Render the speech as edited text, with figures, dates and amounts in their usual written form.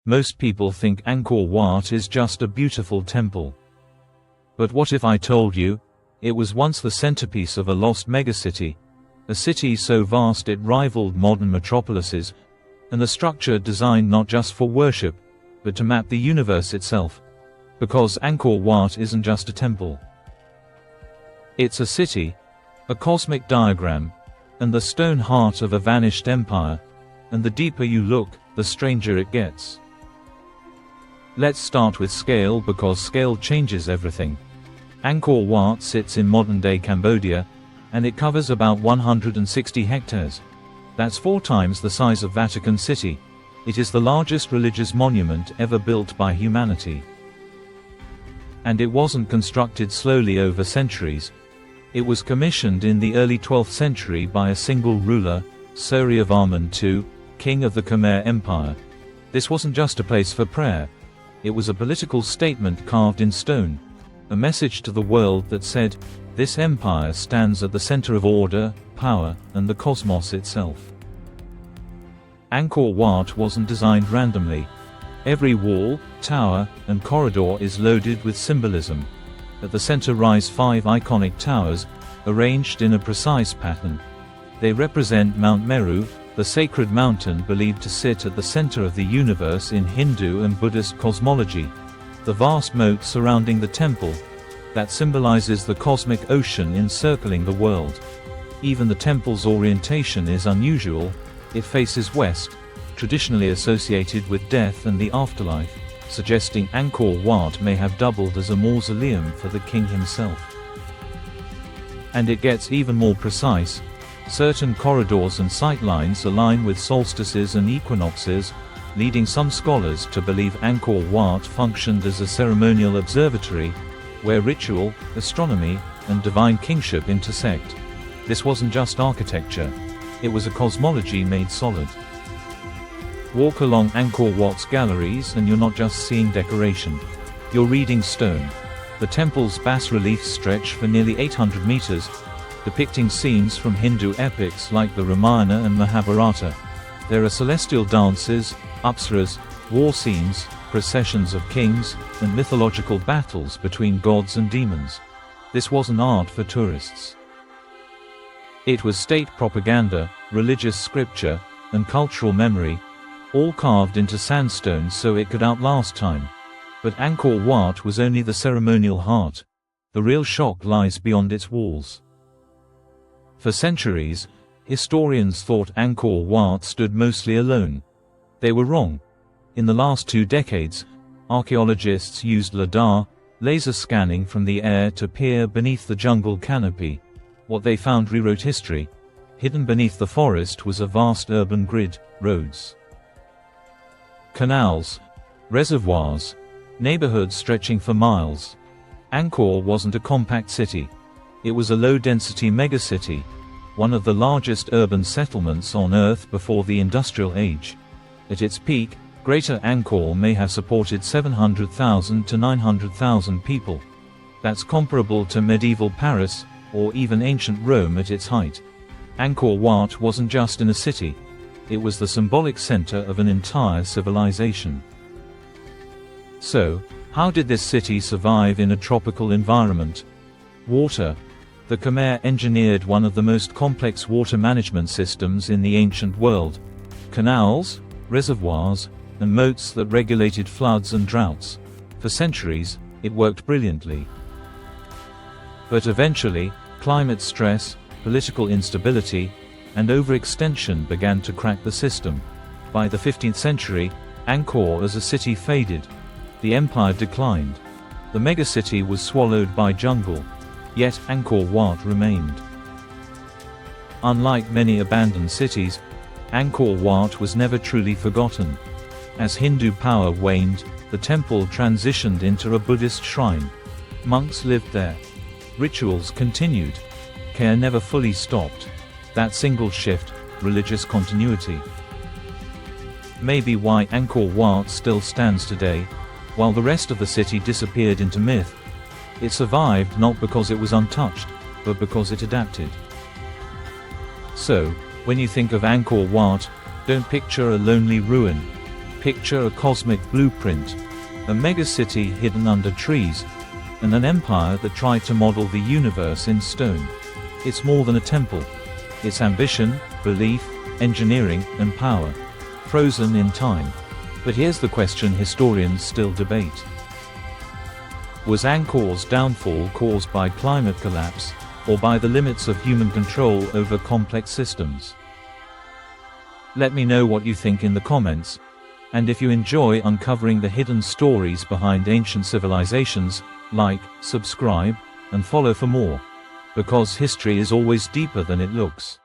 Most people think Angkor Wat is just a beautiful temple. But what if I told you, it was once the centerpiece of a lost megacity, a city so vast it rivaled modern metropolises, and a structure designed not just for worship, but to map the universe itself. Because Angkor Wat isn't just a temple. It's a city, a cosmic diagram, and the stone heart of a vanished empire, and the deeper you look, the stranger it gets. Let's start with scale because scale changes everything. Angkor Wat sits in modern-day Cambodia, and it covers about 160 hectares. That's 4 times the size of Vatican City. It is the largest religious monument ever built by humanity. And it wasn't constructed slowly over centuries. It was commissioned in the early 12th century by a single ruler, Suryavarman II, king of the Khmer Empire. This wasn't just a place for prayer. It was a political statement carved in stone. A message to the world that said, this empire stands at the center of order, power, and the cosmos itself. Angkor Wat wasn't designed randomly. Every wall, tower, and corridor is loaded with symbolism. At the center rise 5 iconic towers, arranged in a precise pattern. They represent Mount Meru, the sacred mountain believed to sit at the center of the universe in Hindu and Buddhist cosmology. The vast moat surrounding the temple, that symbolizes the cosmic ocean encircling the world. Even the temple's orientation is unusual. It faces west, traditionally associated with death and the afterlife, suggesting Angkor Wat may have doubled as a mausoleum for the king himself. And it gets even more precise. Certain corridors and sightlines align with solstices and equinoxes, leading some scholars to believe Angkor Wat functioned as a ceremonial observatory, where ritual, astronomy, and divine kingship intersect. This wasn't just architecture. It was a cosmology made solid. Walk along Angkor Wat's galleries and you're not just seeing decoration. You're reading stone. The temple's bas-reliefs stretch for nearly 800 meters, depicting scenes from Hindu epics like the Ramayana and Mahabharata. There are celestial dances, apsaras, war scenes, processions of kings, and mythological battles between gods and demons. This wasn't art for tourists. It was state propaganda, religious scripture, and cultural memory, all carved into sandstone so it could outlast time. But Angkor Wat was only the ceremonial heart. The real shock lies beyond its walls. For centuries, historians thought Angkor Wat stood mostly alone. They were wrong. In the last 2 decades, archaeologists used LiDAR, laser scanning from the air to peer beneath the jungle canopy. What they found rewrote history. Hidden beneath the forest was a vast urban grid, roads, canals, reservoirs, neighborhoods stretching for miles. Angkor wasn't a compact city. It was a low-density megacity, one of the largest urban settlements on Earth before the Industrial Age. At its peak, Greater Angkor may have supported 700,000 to 900,000 people. That's comparable to medieval Paris, or even ancient Rome at its height. Angkor Wat wasn't just in a city. It was the symbolic center of an entire civilization. So, how did this city survive in a tropical environment? Water. The Khmer engineered one of the most complex water management systems in the ancient world. Canals, reservoirs, and moats that regulated floods and droughts. For centuries, it worked brilliantly. But eventually, climate stress, political instability, and overextension began to crack the system. By the 15th century, Angkor as a city faded. The empire declined. The megacity was swallowed by jungle. Yet Angkor Wat remained. Unlike many abandoned cities, Angkor Wat was never truly forgotten. As Hindu power waned, the temple transitioned into a Buddhist shrine. Monks lived there. Rituals continued. Care never fully stopped. That single shift, religious continuity. Maybe why Angkor Wat still stands today, while the rest of the city disappeared into myth. It survived not because it was untouched, but because it adapted. So, when you think of Angkor Wat, don't picture a lonely ruin. Picture a cosmic blueprint, a megacity hidden under trees, and an empire that tried to model the universe in stone. It's more than a temple. It's ambition, belief, engineering, and power, frozen in time. But here's the question historians still debate. Was Angkor's downfall caused by climate collapse, or by the limits of human control over complex systems? Let me know what you think in the comments, and if you enjoy uncovering the hidden stories behind ancient civilizations, like, subscribe, and follow for more. Because history is always deeper than it looks.